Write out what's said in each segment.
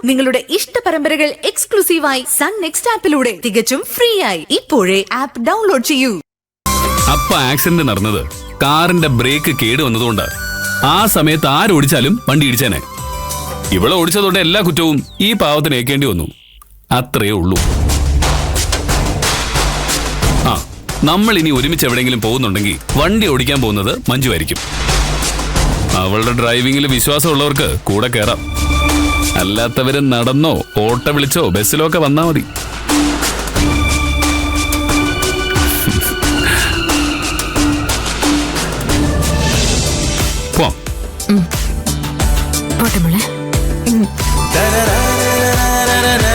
നിങ്ങളുടെ ഇഷ്ട പരമ്പരകൾ എക്സ്ക്ലൂസീവായി സൺ നെക്സ്റ്റ് ആപ്പിലൂടെ തികച്ചും ഫ്രീ ആയി. ഇപ്പോഴേ ആപ്പ് ഡൗൺലോഡ് ചെയ്യൂ. അപ്പ ആക്സിഡന്റ് നടന്നത് കാറിന്റെ ബ്രേക്ക് കേടുവന്നതുകൊണ്ട് ആ സമയത്ത് ആരോടിച്ചാലും വണ്ടി ഇടിച്ചേനെ. ഇവിടെ ഓടിച്ചതോടെ എല്ലാ കുറ്റവും ഈ പാവത്തിന് ഏൽക്കേണ്ടി വന്നു. അത്രയേ ഉള്ളൂ. ആ, നമ്മൾ ഇനി ഒരുമിച്ച് എവിടെയെങ്കിലും പോകുന്നുണ്ടെങ്കിൽ വണ്ടി ഓടിക്കാൻ പോകുന്നത് മഞ്ജു ആയിരിക്കും. അവളുടെ ഡ്രൈവിംഗിൽ വിശ്വാസമുള്ളവർക്ക് കൂടെ കയറാം. അല്ലാത്തവര് നടന്നോ ഓട്ടോ വിളിച്ചോ ബസ്സിലോ ഒക്കെ വന്നാ മതി.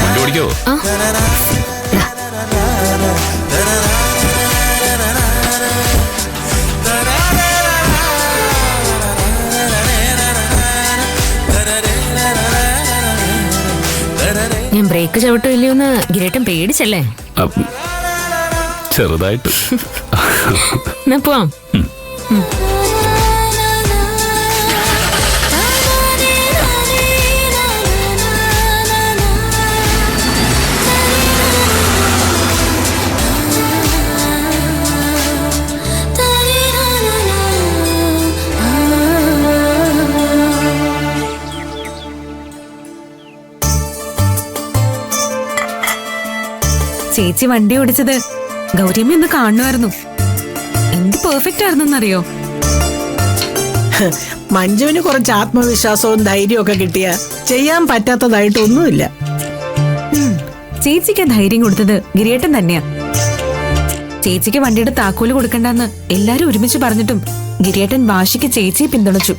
വണ്ടി ഓടിക്കോ. ഞാൻ ബ്രേക്ക് ചവിട്ടോ ഇല്ലയോന്ന് ഗിരേട്ടൻ പേടിച്ചല്ലേ? ചെറുതായിട്ട്. പോവാം. ചേച്ചി വണ്ടി ഓടിച്ചത് ഗൗരിയമ്മ ഒന്ന് കാണുമായിരുന്നു. എന്ത് പെർഫെക്റ്റ് ആയിരുന്നറിയോ? മഞ്ജുവിന് കുറച്ച് ആത്മവിശ്വാസവും ധൈര്യവും ഒക്കെ കിട്ടിയ ചെയ്യാൻ പറ്റാത്തതായിട്ടൊന്നുമില്ല. ചേച്ചിക്ക് ധൈര്യം കൊടുത്തത് ഗിരിയേട്ടൻ തന്നെയാ. ചേച്ചിക്ക് വണ്ടിയുടെ താക്കോല് കൊടുക്കണ്ടെന്ന് എല്ലാരും ഒരുമിച്ച് പറഞ്ഞിട്ടും ഗിരിയേട്ടൻ വാശിക്ക് ചേച്ചിയെ പിന്തുണച്ചു.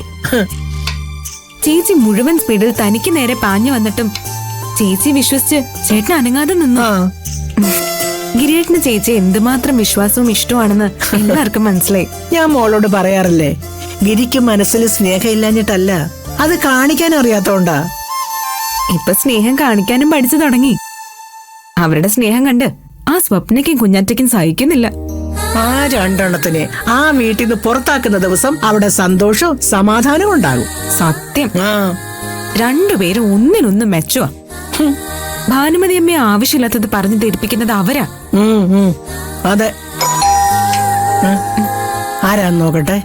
ചേച്ചി മുഴുവൻ സ്പീഡിൽ തനിക്ക് നേരെ പാഞ്ഞു വന്നിട്ടും ചേച്ചി വിശ്വസിച്ച് ചേട്ടൻ അനങ്ങാതെ നിന്നു. ഗിരിയേട്ടന് ചേച്ചി എന്തുമാത്രം വിശ്വാസവും ഇഷ്ടമാണെന്ന് എല്ലാവർക്കും മനസ്സിലായി. ഞാൻ മോളോട് പറയാറില്ലേ, ഗിരിക്ക് മനസ്സിൽ സ്നേഹം ഇല്ലാഞ്ഞിട്ടല്ല, അത് കാണിക്കാൻ അറിയാത്തോണ്ടാ. ഇപ്പൊ സ്നേഹം കാണിക്കാനും പഠിച്ചു തുടങ്ങി. അവരുടെ സ്നേഹം കണ്ട് ആ സ്വപ്നയ്ക്കും കുഞ്ഞാറ്റയ്ക്കും സഹിക്കുന്നില്ല. ആ രണ്ടെണ്ണത്തിനെ ആ വീട്ടിൽ നിന്ന് പുറത്താക്കുന്ന ദിവസം അവിടെ സന്തോഷവും സമാധാനവും ഉണ്ടാകും. സത്യം. രണ്ടുപേരും ഒന്നിനൊന്നും മെച്ചുവാ. ഭാനുമതി അമ്മയെ ആവശ്യമില്ലാത്തത് പറഞ്ഞു ധരിപ്പിക്കുന്നത് അവരാ. അതെ. ആരാന്ന് നോക്കട്ടെ.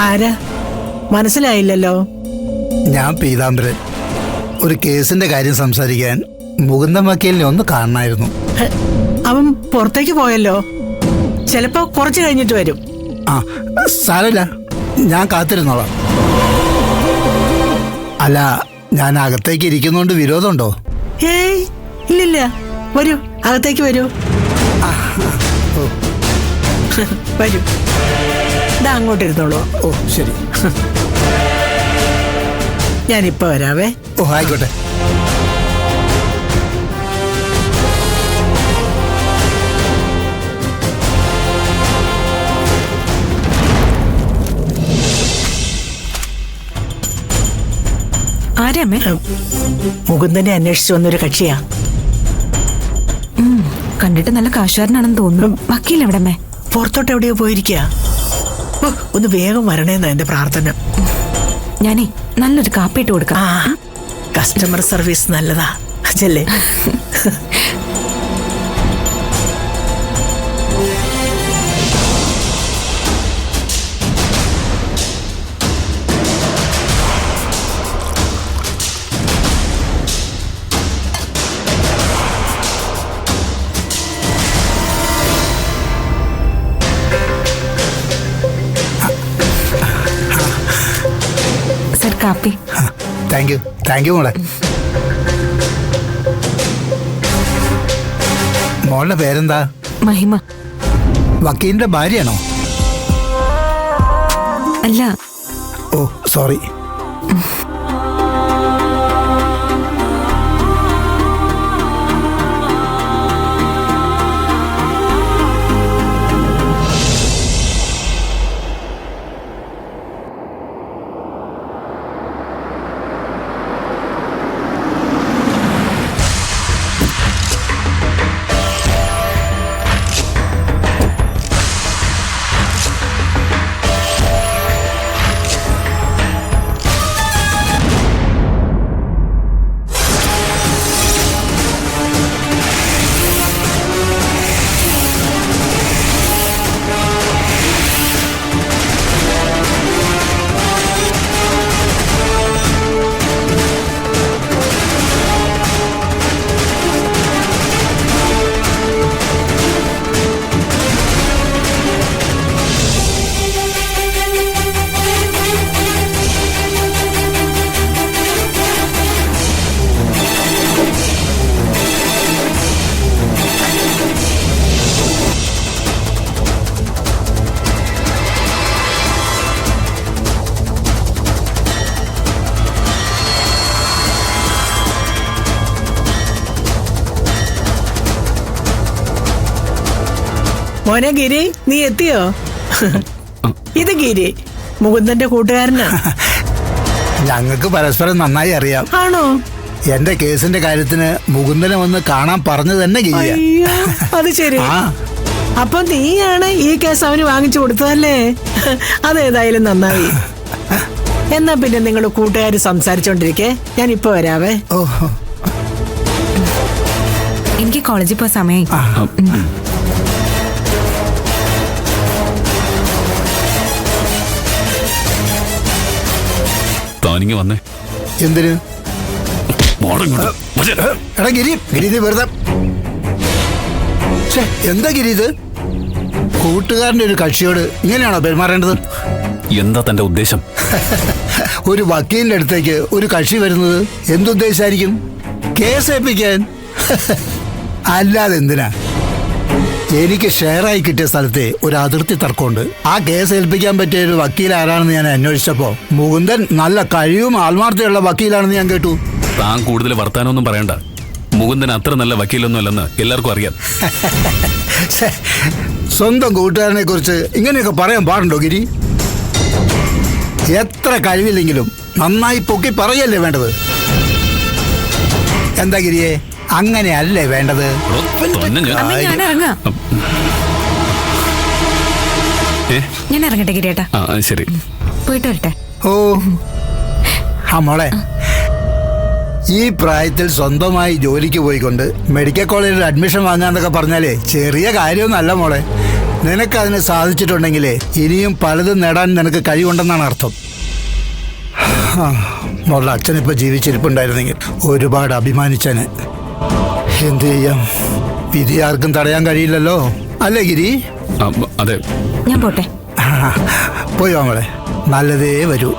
ആരാ? മനസ്സിലായില്ലല്ലോ. ഞാൻ പീതാംബരൻ. ഒരു കേസിന്റെ കാര്യം സംസാരിക്കാൻ മുകുന്ദൻ വക്കീലിനെ ഒന്ന് കാണണമായിരുന്നു. അവൻ പുറത്തേക്ക് പോയല്ലോ. ചിലപ്പോ കുറച്ച് കഴിഞ്ഞിട്ട് വരും. ആ, സാരമില്ല, ഞാൻ കാത്തിരുന്നോളാം. അല്ല, ഞാൻ അകത്തേക്ക് ഇരിക്കുന്നോണ്ട് വിരോധമുണ്ടോ? ഏയ് ഇല്ലില്ല, വരൂ, അകത്തേക്ക് വരൂ. വരൂ, ഇതാ അങ്ങോട്ട് ഇരുന്നോളൂ. ഓ ശരി, ഞാനിപ്പോ വരാവേ. ഓ ആയിക്കോട്ടെ. ആരാമേ? മുകുന്ദനെ അന്വേഷിച്ചു വന്നൊരു കക്ഷിയാ. കണ്ടിട്ട് നല്ല കാശുകാരനാണെന്ന് തോന്നുന്നു. വക്കീൽ എവിടെമേ? പുറത്തോട്ട് എവിടെയോ പോയിരിക്കുക. ഒന്ന് വേഗം വരണേന്നാ എന്റെ പ്രാർത്ഥന. ഞാനേ നല്ലൊരു കാപ്പിയിട്ട് കൊടുക്കാം. കസ്റ്റമർ സർവീസ് നല്ലതാ ചെല്ലേ. കാപ്പി. താങ്ക് യു മോളെ. മോളുടെ പേരെന്താ? മഹിമ. വക്കീലിന്റെ ഭാര്യയാണോ? അല്ല. ഓ സോറി. മോനെ ഗിരി, നീ എത്തിയോ? ഇത് ഗിരി, മുകുന്ദന്റെ കൂട്ടുകാരനാ. ഞങ്ങൾക്ക് പരസ്പരം നന്നായി അറിയാം. ആണോ? എന്റെ കേസിന്റെ കാര്യത്തിന് മുകുന്ദനെ വന്ന് കാണാൻ പറഞ്ഞു തന്നെ ഗിരിയ. അയ്യോ, അത് ശരി. ആ അപ്പൊ നീയാണ് ഈ കേസ് അവന് വാങ്ങിച്ചു കൊടുത്തതല്ലേ? അതേതായാലും നന്നായി. എന്നാ പിന്നെ നിങ്ങൾ കൂട്ടുകാര് സംസാരിച്ചോണ്ടിരിക്കേ, ഞാൻ ഇപ്പൊ വരാവേ. ഓ എനിക്ക് കോളേജിൽ പോകാൻ സമയമായി. താനിങ്ങ് വന്നേ. എന്തിന്? മോളിങ്ങോട്ട്. എടാ ഗിരി, ഗിരി നീ വെറുതെ. ഛെ, എന്താ ഗിരി ഇത്? കൂട്ടുകാരന്റെ ഒരു കക്ഷിയോട് ഇങ്ങനെയാണോ പെരുമാറേണ്ടത്? എന്താ തന്റെ ഉദ്ദേശം? ഒരു വക്കീലിന്റെ അടുത്തേക്ക് ഒരു കക്ഷി വരുന്നത് എന്തുദ്ദേശായിരിക്കും? കേസ് ഏൽപ്പിക്കാൻ. അല്ലാതെ എന്തിനാ? എനിക്ക് ഷെയറായി കിട്ടിയ സ്ഥലത്തെ ഒരു അതിർത്തി തർക്കമുണ്ട്. ആ കേസ് ഏൽപ്പിക്കാൻ പറ്റിയ ഒരു വക്കീൽ ആരാണെന്ന് ഞാൻ അന്വേഷിച്ചപ്പോ മുകുന്ദൻ നല്ല കഴിവും ആത്മാർത്ഥതയുള്ള വക്കീലാണെന്ന് ഞാൻ കേട്ടു. താൻ കൂടുതൽ വർത്താനൊന്നും പറയണ്ട. മുകുന്ദൻ അത്ര നല്ല വക്കീലൊന്നും അല്ലെന്ന് എല്ലാവർക്കും അറിയാം. ഛെ, സ്വന്തം കൂട്ടുകാരനെ കുറിച്ച് ഇങ്ങനെയൊക്കെ പറയാൻ പാടുണ്ടോ ഗിരി? എത്ര കഴിവില്ലെങ്കിലും നന്നായി പൊക്കി പറയല്ലേ വേണ്ടത്. എന്താ ഗിരിയെ, അങ്ങനെയല്ലേ വേണ്ടത്? തന്നെ ഞാൻ- അമ്മ, ഞാൻ ഇറങ്ങാം. ഏ? ഞാൻ ഇറങ്ങട്ടെ ഗിരിയേട്ടാ. ആ ശരി. പോയിട്ട് വരട്ടെ. ഓ ആ മോളെ, ഈ പ്രായത്തിൽ സ്വന്തമായി ജോലിക്ക് പോയിക്കൊണ്ട് മെഡിക്കൽ കോളേജിൽ അഡ്മിഷൻ വാങ്ങാന്നൊക്കെ പറഞ്ഞാലേ ചെറിയ കാര്യമൊന്നുമല്ല മോളെ. നിനക്കതിന് സാധിച്ചിട്ടുണ്ടെങ്കിലേ ഇനിയും പലതും നേടാൻ നിനക്ക് കഴിവുണ്ടെന്നാണ് അർത്ഥം. മോളുടെ അച്ഛനിപ്പോൾ ജീവിച്ചിരിപ്പുണ്ടായിരുന്നെങ്കിൽ ഒരുപാട് അഭിമാനിച്ചന്. എന്ത് ചെയ്യാം, വിധി ആർക്കും തടയാൻ കഴിയില്ലല്ലോ, അല്ലേ ഗിരി? അതെ. ഞാൻ പോട്ടെ. പോയി വാ മോളെ, നല്ലതേ വരൂ.